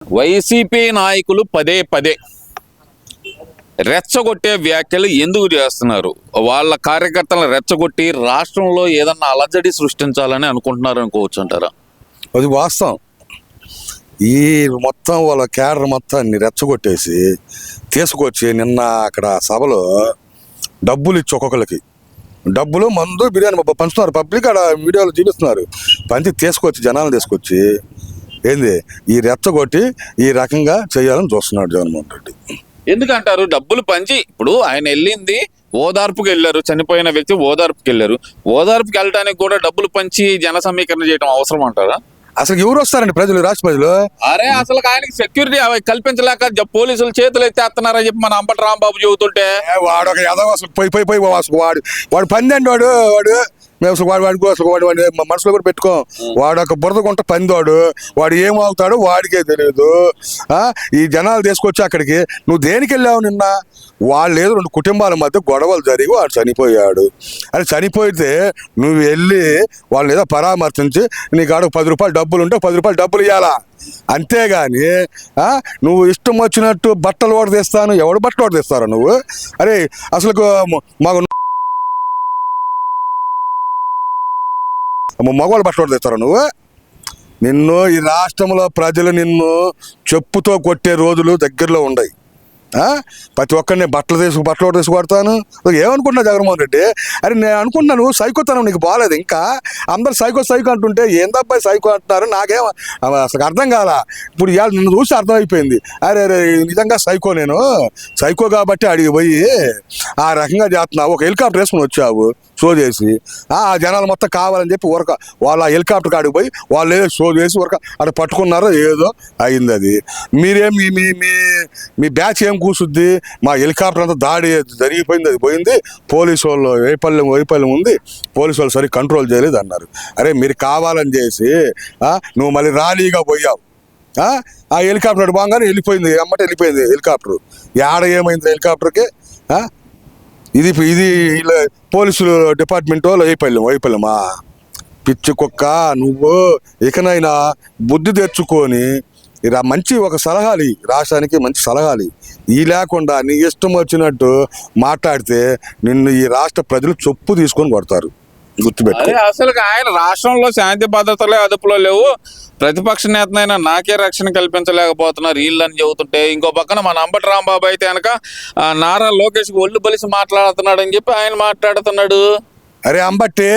YCP నాయకులు పదే పదే రెచ్చగొట్టే వ్యాఖ్యలు ఎందుకు చేస్తున్నారు? వాళ్ళ కార్యకర్తలను రెచ్చగొట్టి రాష్ట్రంలో ఏదన్నా అలజడి సృష్టించాలని అనుకుంటున్నారు అనుకోవచ్చు అంటారా? అది వాస్తవం. ఈ మొత్తం వాళ్ళ క్యాడర్ మొత్తాన్ని రెచ్చగొట్టేసి తీసుకొచ్చి నిన్న అక్కడ సభలో డబ్బులు ఇచ్చి ఒక్కొక్కరికి డబ్బులు మందు బిర్యానీ పంచుతున్నారు. పబ్లిక్ అక్కడ వీడియోలు చూపిస్తున్నారు. పంచి తీసుకొచ్చి జనాలు తీసుకొచ్చి ఏంది ఈ రెచ్చగొట్టి ఈ రకంగా చేయాలని చూస్తున్నాడు జగన్మోహన్ రెడ్డి. ఎందుకంటారు? డబ్బులు పంచి ఇప్పుడు ఆయన వెళ్ళింది ఓదార్పుకి వెళ్ళారు, చనిపోయిన వ్యక్తి ఓదార్పుకి వెళ్ళారు. ఓదార్పుకి వెళ్ళడానికి కూడా డబ్బులు పంచి జన సమీకరణ చేయడం అవసరం అంటారా? అసలు ఎవరు వస్తారండి ప్రజలు, రాష్ట్ర ప్రజలు? అరే అసలు ఆయనకి సెక్యూరిటీ కల్పించలేక పోలీసులు చేతులు ఎత్తేస్తున్నారని చెప్పి మన అంబటి రాంబాబు చెబుతుంటే వాడు ఒక యాదవ్ అసలు పోయి వాడు పంది అండి. వాడు మేము అసలు వాడు మనసులో కూడా పెట్టుకోం. వాడు ఒక బురదగుంట పందివాడు. వాడు ఏం అవుతాడో వాడికే తెలియదు. ఈ జనాలు తీసుకొచ్చి అక్కడికి నువ్వు దేనికి వెళ్ళావు? నిన్న వాళ్ళు ఏదో 2 కుటుంబాల మధ్య గొడవలు జరిగి వాడు చనిపోయాడు. అది చనిపోతే నువ్వు వెళ్ళి వాళ్ళని ఏదో పరామర్శించి నీకు ఆడ 10 రూపాయలు డబ్బులు ఉంటే 10 రూపాయలు డబ్బులు ఇవ్వాలా. అంతేగాని నువ్వు ఇష్టం వచ్చినట్టు బట్టలు ఓడ తెస్తాను. ఎవడు బట్టలు ఓడ తెస్తారా నువ్వు? అరే అసలు మాకు మగవాళ్ళు బట్టలు తెస్తారా నువ్వు? నిన్ను ఈ రాష్ట్రంలో ప్రజలు నిన్ను చెప్పుతో కొట్టే రోజులు దగ్గరలో ఉన్నాయి. ప్రతి ఒక్కరిని బట్టలు తీసుకు కొడతాను. ఏమనుకుంటున్నా జగన్మోహన్ రెడ్డి? అరే నేను అనుకుంటున్నాను సైకోతనం నీకు బాగాలేదు. ఇంకా అందరు సైకో అంటుంటే ఏందబ్బాయి సైకో అంటున్నారు? నాకేం అసలు అర్థం కాల. ఇప్పుడు ఇవాళ నిన్ను చూసి అర్థమైపోయింది. అరే అరే నిజంగా నేను సైకో కాబట్టి అడిగి పోయి ఆ రకంగా చేస్తున్నావు. ఒక హెలికాప్టర్ వేసుకుని వచ్చావు షో చేసి ఆ జనాలు మొత్తం కావాలని చెప్పి ఊరక వాళ్ళ హెలికాప్టర్ కాడికి పోయి వాళ్ళు ఏదో షో చేసి ఊరక అక్కడ పట్టుకున్నారో ఏదో అయింది. అది మీరేం మీ బ్యాచ్ ఏం కూర్చుద్ది? మా హెలికాప్టర్ అంతా దాడి జరిగిపోయింది, అది పోయింది. పోలీసు వాళ్ళు వైఫల్యం ఉంది, పోలీసు వాళ్ళు సరిగ్గా కంట్రోల్ చేయలేదు అన్నారు. అరే మీరు కావాలని చేసి నువ్వు మళ్ళీ ర్యాలీగా పోయావు. ఆ హెలికాప్టర్ బాగానే వెళ్ళిపోయింది, అమ్మట వెళ్ళిపోయింది హెలికాప్టర్. ఏడ ఏమైంది హెలికాప్టర్కి? ఇది పోలీసులు డిపార్ట్మెంట్ వాళ్ళు వైఫల్యమా? పిచ్చి కుక్క నువ్వు ఇకనైనా బుద్ధి తెచ్చుకొని ఇలా మంచి ఒక సలహాలు రాష్ట్రానికి మంచి సలహాలు ఈ లేకుండా నీ ఇష్టం వచ్చినట్టు మాట్లాడితే నిన్ను ఈ రాష్ట్ర ప్రజలు చొప్పు తీసుకొని కొడతారు, గుర్తుపెట్టు. అసలు ఆయన రాష్ట్రంలో శాంతి భద్రతలే అదుపులో లేవు, ప్రతిపక్ష నేతనైనా నాకే రక్షణ కల్పించలేకపోతున్నారు వీళ్ళని చెబుతుంటే, ఇంకో పక్కన మన అంబటి రాంబాబు అయితే కనుక నారా లోకేష్కి ఒళ్ళు బలిసి మాట్లాడుతున్నాడు అని చెప్పి ఆయన మాట్లాడుతున్నాడు. అరే అంబట్టి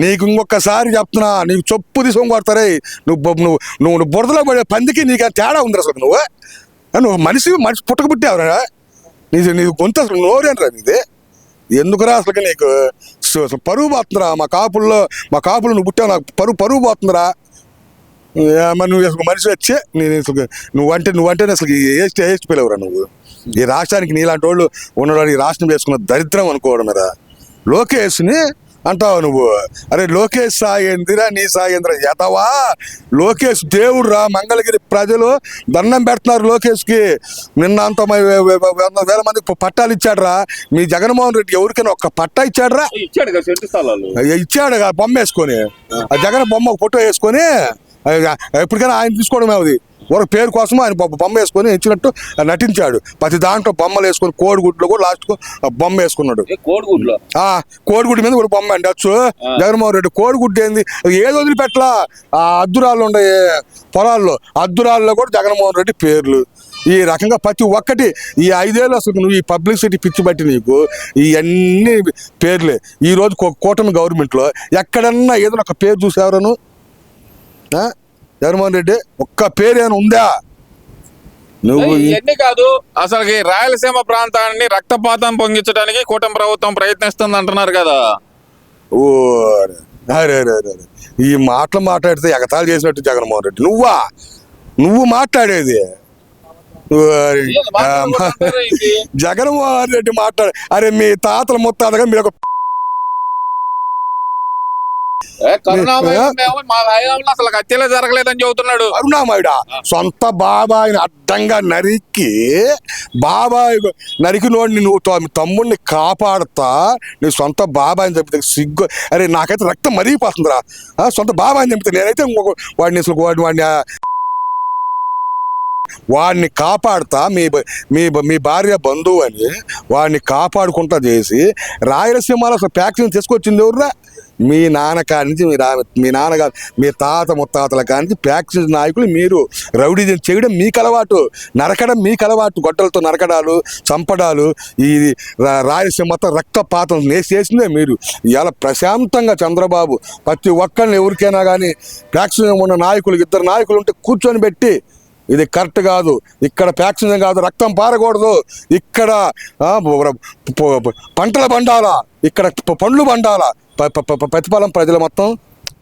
నీకు ఇంకొకసారి చెప్తున్నా, నీకు చొప్పు తీసుకొని కొడతారే. నువ్వు బురదలో పడే పందికి నీకు తేడా ఉంది. అసలు నువ్వు మనిషి పుట్టక పుట్టావురా? నీ గొంతు అసలు నోరేనరా నీది? ఎందుకురా అసలు నీకు పరువు పోతుందిరా? మా కాపులు నువ్వు పుట్టావు, నాకు పరువు పోతుందిరా. నువ్వు అసలు మనిషి వచ్చే నువ్వంటే అసలు ఏస్ట్ పిలవరా నువ్వు? ఈ రాష్ట్రానికి నీలాంటి వాళ్ళు ఉండడానికి రాష్ట్రం చేసుకున్న దరిద్రం అనుకోవడం మీద లోకేష్ని అంటావు నువ్వు. అరే లోకేష్ సాగేందిరా నీ సాగేంద్ర ఎదవా? లోకేష్ దేవుడు రా. మంగళగిరి ప్రజలు దండం పెడుతున్నారు లోకేష్కి. నిన్న అంత 100,000 మందికి పట్టాలు ఇచ్చాడురా మీ జగన్మోహన్ రెడ్డి. ఎవరికైనా ఒక్క పట్టా ఇచ్చాడురా? ఇచ్చాడు బొమ్మ వేసుకొని, ఆ జగన్ బొమ్మ ఫోటో వేసుకొని ఎప్పటికైనా ఆయన తీసుకోవడమే. అది ఒక పేరు కోసం ఆయన బొమ్మ వేసుకొని ఇచ్చినట్టు నటించాడు. ప్రతి దాంట్లో బొమ్మలు వేసుకొని కోడిగుడ్లో కూడా లాస్ట్కు బొమ్మ వేసుకున్నాడు. కోడిగుడ్డు మీద కూడా బొమ్మ అండి వచ్చు జగన్మోహన్ రెడ్డి. కోడిగుడ్డు ఏంది ఏది వదిలిపెట్టలా. ఆ అద్దురాళ్ళు ఉన్నాయి పొలాల్లో, అద్దురాల్లో కూడా జగన్మోహన్ రెడ్డి పేర్లు. ఈ రకంగా ప్రతి ఒక్కటి ఈ 5 ఏళ్ళు అసలు నువ్వు ఈ పబ్లిసిటీ పిచ్చి బట్టి నీకు ఇవన్నీ పేర్లే. ఈరోజు కూటమి గవర్నమెంట్లో ఎక్కడన్నా ఏదైనా ఒక పేరు చూసేవారను జగన్మోహన్ రెడ్డి ఒక్క పేరు ఏమైనా ఉందా? నువ్వు ఇవన్నీ కాదు, అసలు రాయలసీమ ప్రాంతాన్ని రక్తపాతం పొంగించడానికి కూటమి ప్రభుత్వం ప్రయత్నిస్తుంది అంటున్నారు కదా. ఓ ఈ మాటలు మాట్లాడితే ఎగతాళి చేసినట్టు జగన్మోహన్ రెడ్డి నువ్వు మాట్లాడేది. జగన్మోహన్ రెడ్డి అరే మీ తాతల ముత్తాతగా మీరు ఒక అసలు హత్యలే జరగలేదని చెబుతున్నాడు. కరుణామయుడా సొంత బాబాయిని అడ్డంగా నరికినోడిని నువ్వు తమ్ముడిని కాపాడుతా నీ సొంత బాబాయిని చంపితే సిగ్గు. అరే నాకైతే రక్తం మరిగిపోతుందిరా. సొంత బాబాయిని చంపితే నేనైతే వాడిని వాడిని కాపాడుతా మీ భార్య బంధువు అని వాడిని కాపాడుకుంటా చేసి రాయలసీమలో అసలు ఫ్యాక్టరీని తీసుకొచ్చింది ఎవరురా? మీ నాన్న కాడి నుంచి మీ నాన్నగారు మీ తాత ముత్తాతల కాడి నుంచి ఫ్యాక్టరీ నాయకులు మీరు. రౌడీజం చేయడం మీకు అలవాటు, నరకడం మీకు అలవాటు, గొడ్డలతో నరకడాలు, చంపడాలు, ఈ రాయలసీమ మొత్తం రక్తపాతం చేసిందే మీరు. ఇలా ప్రశాంతంగా చంద్రబాబు ప్రతి ఒక్కరిని ఎవరికైనా కానీ ఫ్యాక్టరీ ఉన్న నాయకులు, ఇద్దరు నాయకులు ఉంటే కూర్చొని పెట్టి ఇది కరెక్ట్ కాదు, ఇక్కడ ఫ్యాక్షన్ కాదు, రక్తం పారకూడదు, ఇక్కడ పంటల బండాలా, ఇక్కడ పండ్లు బండాలా, ప్రతిఫలం ప్రజలు మొత్తం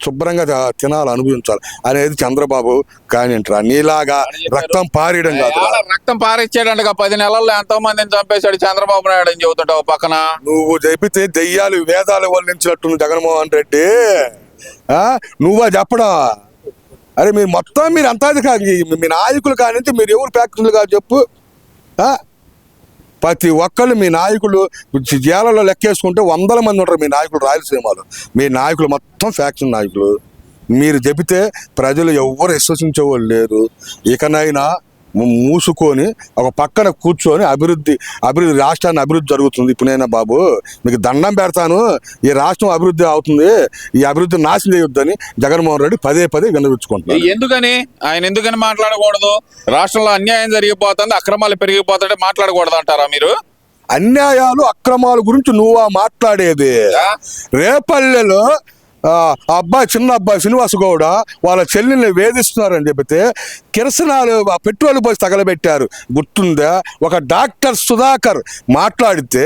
శుభ్రంగా తినాలి, అనుభవించాలి అనేది చంద్రబాబు కానింటరా. నీలాగా రక్తం పారేయడం కాదు. రక్తం పారిచ్చాడంట 10 నెలల్లో ఎంతో మందిని చంపేశాడు చంద్రబాబు నాయుడు అని చెబుతుంటావు పక్కన. నువ్వు చెబితే దెయ్యాలు వేదాలు వల్లించినట్టు జగన్మోహన్ రెడ్డి, నువ్వా చెప్పడా? అరే మీరు మొత్తం మీరు అంతా కాదు, మీ నాయకులు కానించి మీరు ఎవరు ఫ్యాక్టరీలు కాదు చెప్పు. ప్రతి ఒక్కళ్ళు మీ నాయకులు జైళ్ళలో లెక్కేసుకుంటే 100 మంది ఉంటారు మీ నాయకులు రాయలసీమలో. మీ నాయకులు మొత్తం ఫ్యాక్షన్ నాయకులు. మీరు చెబితే ప్రజలు ఎవరు విశ్వసించేవాళ్ళు లేరు. ఇకనైనా మూసుకొని ఒక పక్కన కూర్చొని అభివృద్ధి రాష్ట్రాన్ని అభివృద్ధి జరుగుతుంది. ఇప్పుడైనా బాబు మీకు దండం పెడతాను, ఈ రాష్ట్రం అభివృద్ధి అవుతుంది, ఈ అభివృద్ధి నాశనం చేయొద్దని జగన్మోహన్ రెడ్డి పదే విన్నవించుకుంటున్నారు. ఎందుకని మాట్లాడకూడదు? రాష్ట్రంలో అన్యాయం జరిగిపోతుంది, అక్రమాలు పెరిగిపోతుంటే మాట్లాడకూడదు అంటారా మీరు? అన్యాయాలు అక్రమాల గురించి నువ్వా మాట్లాడేది? రేపల్లెలో చిన్న అబ్బాయి శ్రీనివాస్ గౌడ వాళ్ళ చెల్లిని వేధిస్తున్నారని చెబితే కిరసనాలు పెట్రోల్ పోసి తగలబెట్టారు, గుర్తుందా? ఒక డాక్టర్ సుధాకర్ మాట్లాడితే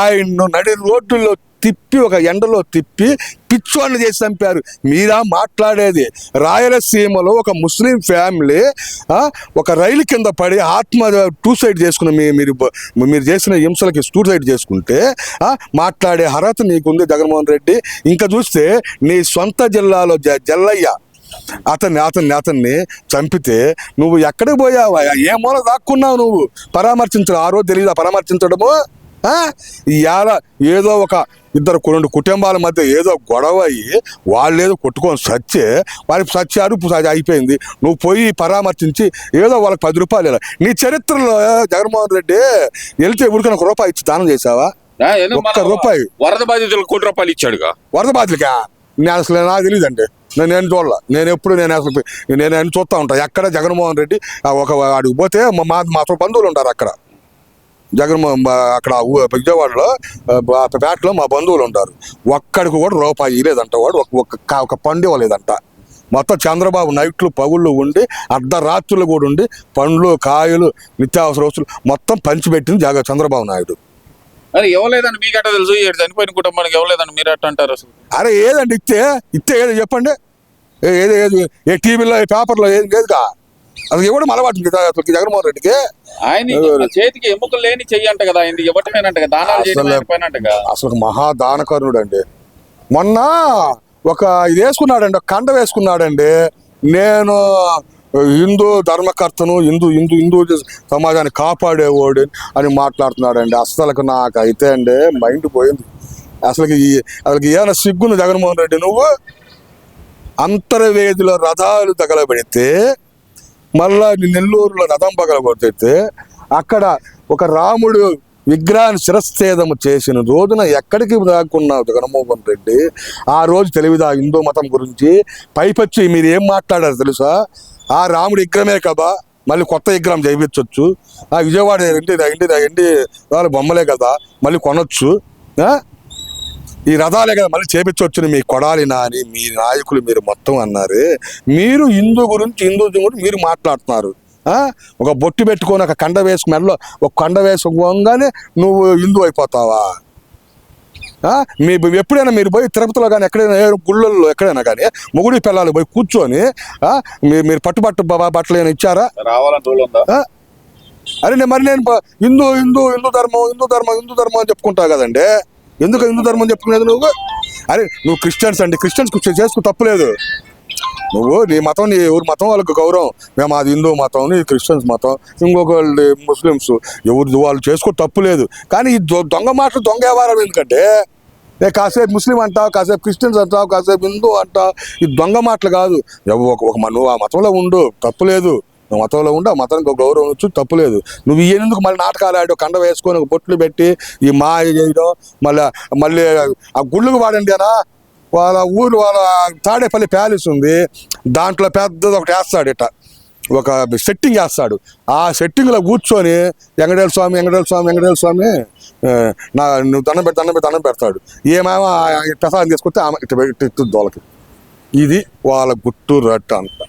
ఆయన్ను నడి రోడ్డులో తిప్పి, ఒక ఎండలో తిప్పి పిచ్చోళ్ళు చేసి చంపారు. మీరా మాట్లాడేది? రాయలసీమలో ఒక ముస్లిం ఫ్యామిలీ ఒక రైలు కింద పడి సూసైడ్ చేసుకున్న మీరు చేసిన హింసలకి సూసైడ్ చేసుకుంటే మాట్లాడే అర్హత నీకుంది జగన్మోహన్ రెడ్డి. ఇంకా చూస్తే నీ సొంత జిల్లాలో జల్లయ్య అతన్ని చంపితే నువ్వు ఎక్కడికి పోయావా? ఏ మూల దాక్కున్నావు నువ్వు? పరామర్శించడం ఆ రోజు తెలియదా పరామర్శించడము? ఇవాళ ఏదో ఒక 2 కుటుంబాల మధ్య ఏదో గొడవ అయ్యి వాళ్ళు ఏదో కొట్టుకొని వారికి సచ్చారు, అయిపోయింది. నువ్వు పోయి పరామర్శించి ఏదో వాళ్ళకి 10 రూపాయలు ఇలా. నీ చరిత్రలో జగన్మోహన్ రెడ్డి వెళ్తే ఉడికిన 1 రూపాయి ఇచ్చి దానం చేసావా? 1 రూపాయి. వరద బాధితులకు 1 రూపాయి ఇచ్చాడుగా. వరద బాధితులకా? నేను అసలు నాకు తెలియదండి, నేను చూడాల. నేను చూస్తూ ఉంటాను. ఎక్కడ జగన్మోహన్ రెడ్డి అడిగి పోతే మా బంధువులు ఉంటారు అక్కడ. అక్కడ విజయవాడలో పేటలో మా బంధువులు ఉంటారు. ఒక్కడికి కూడా రూపాయి లేదంట, వాడు ఒక పండు ఇవ్వలేదంట. మొత్తం చంద్రబాబు నైట్లు పగుళ్ళు ఉండి అర్ధరాత్రులు కూడా ఉండి పండ్లు కాయలు నిత్యావసర వస్తువులు మొత్తం పంచిపెట్టింది చంద్రబాబు నాయుడు. అరే ఇవ్వలేదని మీకు ఎట్లా తెలుసు? చనిపోయిన కుటుంబానికి ఇవ్వలేదని మీరు ఎట్లా అంటారు అసలు? అరే ఏదండి ఇస్తే ఏదో చెప్పండి. ఏది ఏ టీవీలో పేపర్లో ఏది లేదుగా. అది ఇవ్వడం అలవాటు జగన్మోహన్ రెడ్డికి. ఆయన చేతికి ఎముకలు లేని చెయ్యంట కదా, ఆయన ఇవ్వటమేనంట, దానాలు చేయటమేనంటగా. అసలు మహాదానకరుడు అండి. మొన్న ఇది వేసుకున్నాడండి, ఒక కండ వేసుకున్నాడండి. నేను హిందూ ధర్మకర్తను, హిందూ సమాజాన్ని కాపాడేవాడు అని మాట్లాడుతున్నాడండి. అసలు నాకైతే అండి మైండ్ పోయింది. అసలుకి ఏమైనా సిగ్గును జగన్మోహన్ రెడ్డి? నువ్వు అంతర్వేదిలో రథాలు తగలబెడితే, మళ్ళా నెల్లూరులో రథం పగలగొడితే, అక్కడ ఒక రాముడు విగ్రహాన్ని శిరస్థేదము చేసిన రోజున ఎక్కడికి దాక్కున్నావు జగన్మోహన్ రెడ్డి? ఆ రోజు తెలివిదా హిందూ మతం గురించి? పైపచ్చి మీరు ఏం మాట్లాడారు తెలుసా? ఆ రాముడి విగ్రహమే కదా, మళ్ళీ కొత్త విగ్రహం చేయించవచ్చు. ఆ విజయవాడ ఎండి వాళ్ళ బొమ్మలే కదా, మళ్ళీ కొనొచ్చు. ఈ రథాలే కదా మళ్ళీ చేపించవచ్చుని మీ కొడాలి నాని మీ నాయకులు మీరు మొత్తం అన్నారు. మీరు హిందూ గురించి మీరు మాట్లాడుతున్నారు. ఒక బొట్టు పెట్టుకొని ఒక కండ వేసుకు మెడలో ఒక కండ వేసుకోగానే నువ్వు హిందూ అయిపోతావా? ఎప్పుడైనా మీరు పోయి తిరుపతిలో కానీ ఎక్కడైనా గుళ్ళల్లో ఎక్కడైనా కానీ మొగుడి పిల్లలు పోయి కూర్చొని మీరు బట్టలు ఏమైనా ఇచ్చారా? అరే నేను హిందూ ధర్మం అని చెప్పుకుంటావు కదండి. ఎందుకు హిందూ ధర్మం చెప్పుకునేది నువ్వు? అరే నువ్వు క్రిస్టియన్స్ చేసుకు తప్పులేదు. నువ్వు నీ మతం, నీ ఊరి మతం వాళ్ళకి గౌరవం. మేము అది హిందూ మతం, నీ క్రిస్టియన్స్ మతం, ఇంకొకళ్ళు ముస్లిమ్స్, ఎవరు వాళ్ళు చేసుకో తప్పులేదు. కానీ ఈ దొంగ మాటలు దొంగ వ్యవహారం ఎందుకంటే కాసేపు ముస్లిం అంటావు, కాసేపు క్రిస్టియన్స్ అంటావు, కాసేపు హిందూ అంటావు. ఈ దొంగ మాటలు కాదు. నువ్వు ఆ మతంలో ఉండు, తప్పులేదు. నువ్వు మతంలో ఉండి ఆ మతానికి ఒక గౌరవం ఇచ్చు తప్పులేదు. నువ్వు ఎందుకు మళ్ళీ నాటకాలు ఆడి కండ వేసుకొని ఒక బొట్లు పెట్టి ఈ మాయ చేయడం, మళ్ళీ ఆ గుళ్ళకు వాడండి అనా వాళ్ళ ఊరు వాళ్ళ తాడేపల్లి ప్యాలెస్ ఉంది, దాంట్లో పెద్దది ఒకటి వేస్తాడు ఇట, ఒక సెట్టింగ్ వేస్తాడు. ఆ సెట్టింగ్లో కూర్చొని వెంకటేశ్వర స్వామి నువ్వు దండం పెడతాడు. ఏమేమో ప్రసాదం తీసుకొస్తే ఆమె ఇటు దోలకి. ఇది వాళ్ళ గుట్టూరు రట్ట అంట.